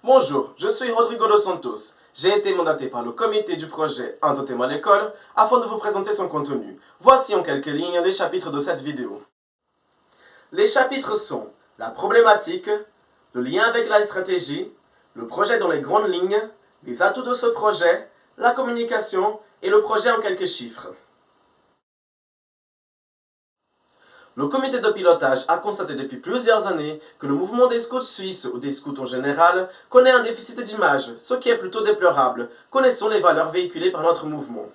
Bonjour, je suis Rodrigo dos Santos. J'ai été mandaté par le comité du projet Un totem à l'école afin de vous présenter son contenu. Voici en quelques lignes les chapitres de cette vidéo. Les chapitres sont la problématique, le lien avec la stratégie, le projet dans les grandes lignes, les atouts de ce projet, la communication et le projet en quelques chiffres. Le comité de pilotage a constaté depuis plusieurs années que le mouvement des scouts suisses, ou des scouts en général, connaît un déficit d'image, ce qui est plutôt déplorable. Connaissons les valeurs véhiculées par notre mouvement.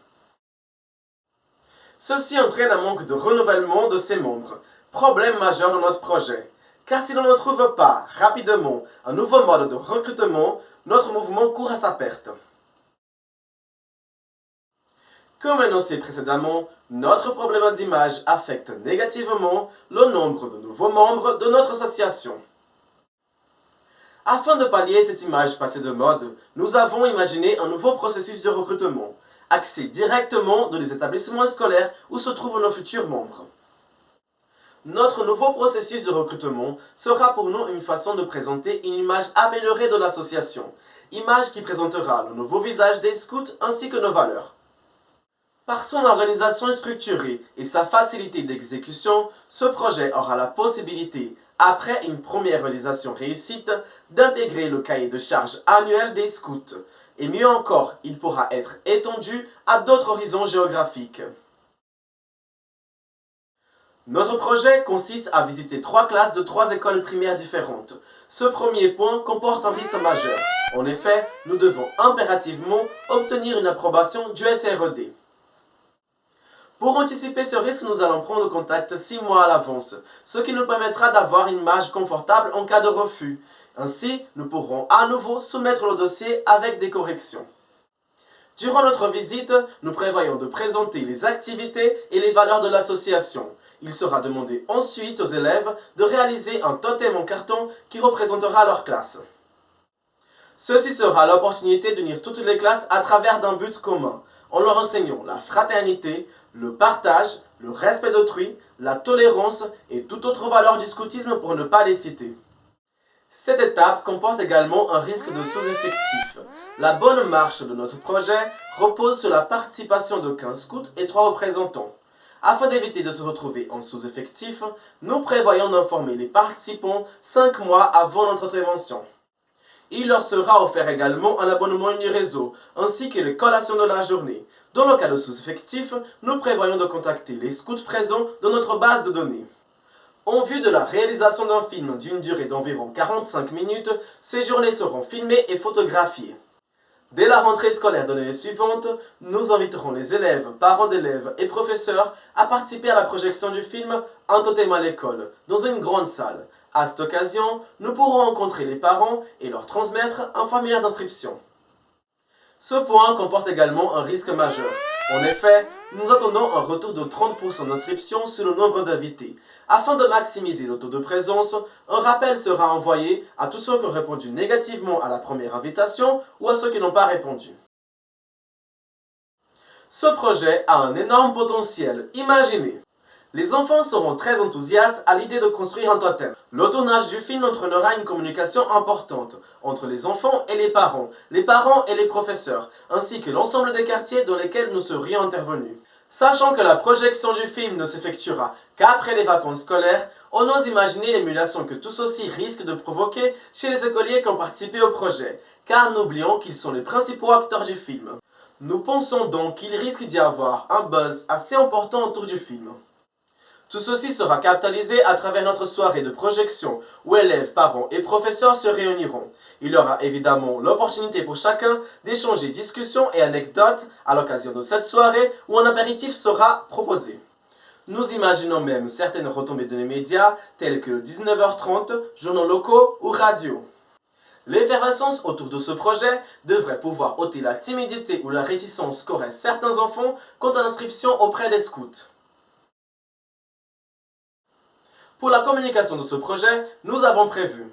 Ceci entraîne un manque de renouvellement de ses membres, problème majeur dans notre projet. Car si l'on ne trouve pas rapidement un nouveau mode de recrutement, notre mouvement court à sa perte. Comme annoncé précédemment, notre problème d'image affecte négativement le nombre de nouveaux membres de notre association. Afin de pallier cette image passée de mode, nous avons imaginé un nouveau processus de recrutement, axé directement dans les établissements scolaires où se trouvent nos futurs membres. Notre nouveau processus de recrutement sera pour nous une façon de présenter une image améliorée de l'association, image qui présentera le nouveau visage des scouts ainsi que nos valeurs. Par son organisation structurée et sa facilité d'exécution, ce projet aura la possibilité, après une première réalisation réussite, d'intégrer le cahier de charges annuel des scouts. Et mieux encore, il pourra être étendu à d'autres horizons géographiques. Notre projet consiste à visiter 3 classes de 3 écoles primaires différentes. Ce premier point comporte un risque majeur. En effet, nous devons impérativement obtenir une approbation du SRED. Pour anticiper ce risque, nous allons prendre contact 6 mois à l'avance, ce qui nous permettra d'avoir une marge confortable en cas de refus. Ainsi, nous pourrons à nouveau soumettre le dossier avec des corrections. Durant notre visite, nous prévoyons de présenter les activités et les valeurs de l'association. Il sera demandé ensuite aux élèves de réaliser un totem en carton qui représentera leur classe. Ceci sera l'opportunité d'unir toutes les classes à travers d'un but commun, en leur enseignant la fraternité, le partage, le respect d'autrui, la tolérance et toute autre valeur du scoutisme pour ne pas les citer. Cette étape comporte également un risque de sous-effectif. La bonne marche de notre projet repose sur la participation de 15 scouts et 3 représentants. Afin d'éviter de se retrouver en sous-effectif, nous prévoyons d'informer les participants 5 mois avant notre intervention. Il leur sera offert également un abonnement Uniréseau, ainsi que les collations de la journée. Dans le cas de sous-effectif, nous prévoyons de contacter les scouts présents dans notre base de données. En vue de la réalisation d'un film d'une durée d'environ 45 minutes, ces journées seront filmées et photographiées. Dès la rentrée scolaire de l'année suivante, nous inviterons les élèves, parents d'élèves et professeurs à participer à la projection du film Un totem à l'école, dans une grande salle. À cette occasion, nous pourrons rencontrer les parents et leur transmettre un formulaire d'inscription. Ce point comporte également un risque majeur. En effet, nous attendons un retour de 30% d'inscription sur le nombre d'invités. Afin de maximiser le taux de présence, un rappel sera envoyé à tous ceux qui ont répondu négativement à la première invitation ou à ceux qui n'ont pas répondu. Ce projet a un énorme potentiel. Imaginez! Les enfants seront très enthousiastes à l'idée de construire un totem. Le tournage du film entraînera une communication importante entre les enfants et les professeurs, ainsi que l'ensemble des quartiers dans lesquels nous serions intervenus. Sachant que la projection du film ne s'effectuera qu'après les vacances scolaires, on ose imaginer l'émulation que tout ceci risque de provoquer chez les écoliers qui ont participé au projet, car n'oublions qu'ils sont les principaux acteurs du film. Nous pensons donc qu'il risque d'y avoir un buzz assez important autour du film. Tout ceci sera capitalisé à travers notre soirée de projection où élèves, parents et professeurs se réuniront. Il y aura évidemment l'opportunité pour chacun d'échanger discussions et anecdotes à l'occasion de cette soirée où un apéritif sera proposé. Nous imaginons même certaines retombées de les médias telles que 19h30, journaux locaux ou radio. L'effervescence autour de ce projet devrait pouvoir ôter la timidité ou la réticence qu'auraient certains enfants quant à l'inscription auprès des scouts. Pour la communication de ce projet, nous avons prévu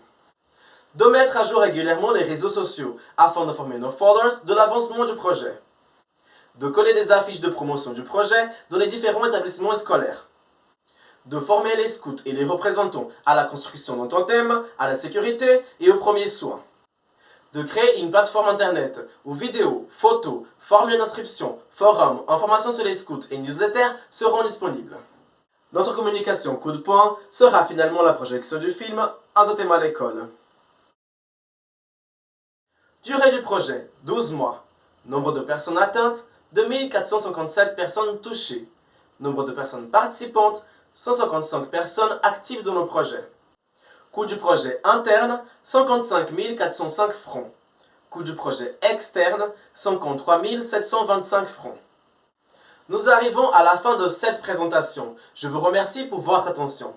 de mettre à jour régulièrement les réseaux sociaux afin d'informer nos followers de l'avancement du projet, de coller des affiches de promotion du projet dans les différents établissements scolaires, de former les scouts et les représentants à la construction d'un totem, à la sécurité et aux premiers soins, de créer une plateforme internet où vidéos, photos, formulaires d'inscription, forums, informations sur les scouts et newsletters seront disponibles. Notre communication coup de poing sera finalement la projection du film Un totem à l'école. Durée du projet, 12 mois. Nombre de personnes atteintes, 2457 personnes touchées. Nombre de personnes participantes, 155 personnes actives dans le projet. Coût du projet interne, 55 405 francs. Coût du projet externe, 53 725 francs. Nous arrivons à la fin de cette présentation. Je vous remercie pour votre attention.